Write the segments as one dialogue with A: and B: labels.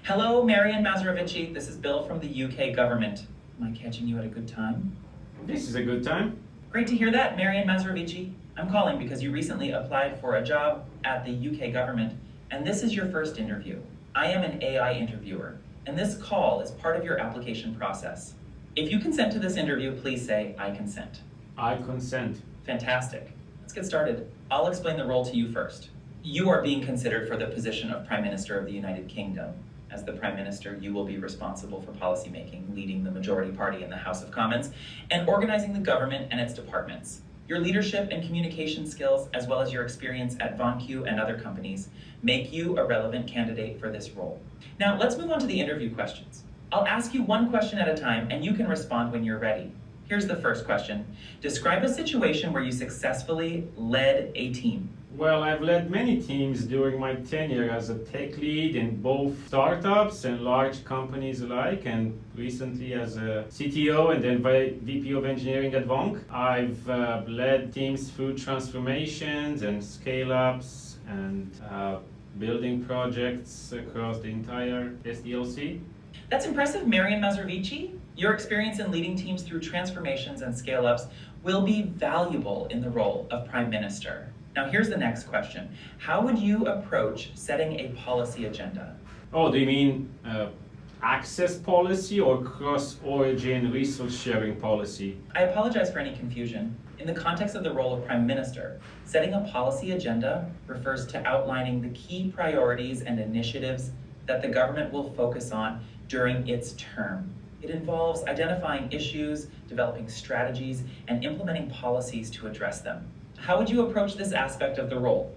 A: Hello, Marian Mazerovici. This is Bill from the UK government. Am I catching you at a good time?
B: This is a good time.
A: Great to hear that, Marian Mazerovici. I'm calling because you recently applied for a job at the UK government, and this is your first interview. I am an AI interviewer, and this call is part of your application process. If you consent to this interview, please say, "I consent."
B: I consent.
A: Fantastic. Let's get started. I'll explain the role to you first. You are being considered for the position of Prime Minister of the United Kingdom. As the Prime Minister, you will be responsible for policymaking, leading the majority party in the House of Commons, and organizing the government and its departments. Your leadership and communication skills, as well as your experience at VONQ and other companies, make you a relevant candidate for this role. Now, let's move on to the interview questions. I'll ask you one question at a time, and you can respond when you're ready. Here's the first question. Describe a situation where you successfully led a team.
B: Well, I've led many teams during my tenure as a tech lead in both startups and large companies alike, and recently as a CTO and then VP of engineering at VONQ. I've led teams through transformations and scale-ups and building projects across the entire SDLC.
A: That's impressive, Marian Mazerovici. Your experience in leading teams through transformations and scale-ups will be valuable in the role of Prime Minister. Now here's the next question. How would you approach setting a policy agenda?
B: Oh, do you mean access policy or cross-origin resource sharing policy?
A: I apologize for any confusion. In the context of the role of Prime Minister, setting a policy agenda refers to outlining the key priorities and initiatives that the government will focus on during its term. It involves identifying issues, developing strategies, and implementing policies to address them. How would you approach this aspect of the role?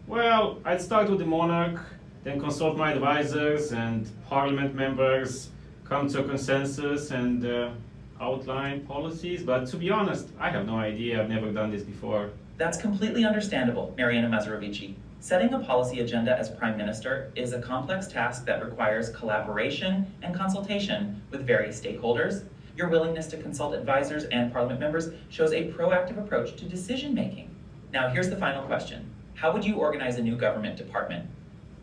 B: Well, I'd start with the monarch, then consult my advisors and parliament members, come to a consensus and outline policies. But to be honest, I have no idea. I've never done this before.
A: That's completely understandable, Mariana Mazerovici. Setting a policy agenda as Prime Minister is a complex task that requires collaboration and consultation with various stakeholders. Your willingness to consult advisors and parliament members shows a proactive approach to decision-making. Now, here's the final question. How would you organize a new government department?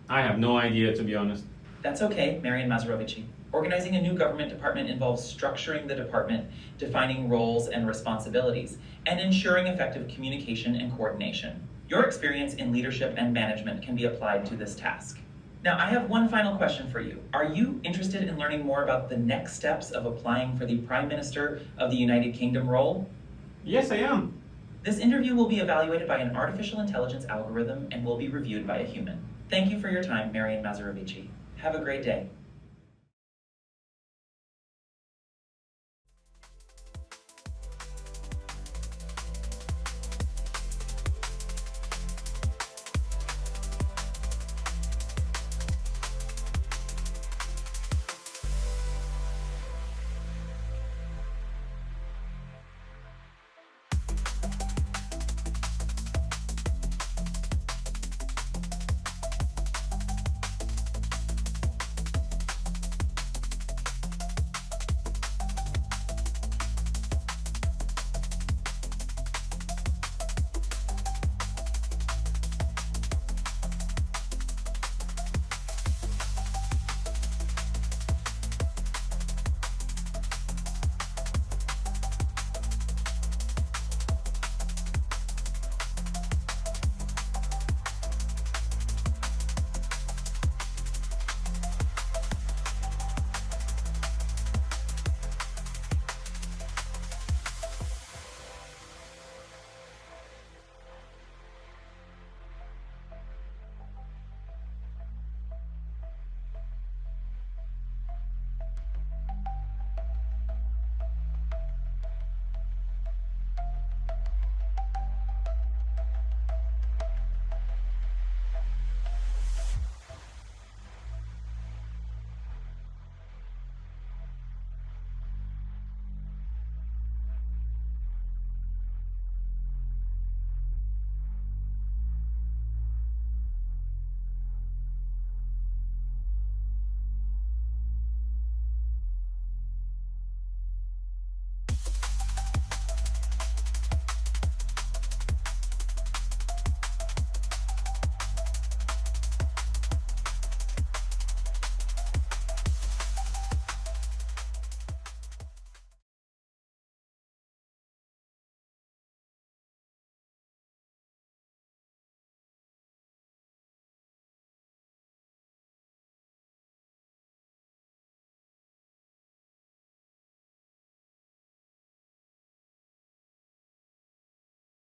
B: I have no idea, to be honest.
A: That's okay, Marian Mazerovici. Organizing a new government department involves structuring the department, defining roles and responsibilities, and ensuring effective communication and coordination. Your experience in leadership and management can be applied to this task. Now, I have one final question for you. Are you interested in learning more about the next steps of applying for the Prime Minister of the United Kingdom role?
B: Yes, I am.
A: This interview will be evaluated by an artificial intelligence algorithm and will be reviewed by a human. Thank you for your time, Marian Mazerovici. Have a great day.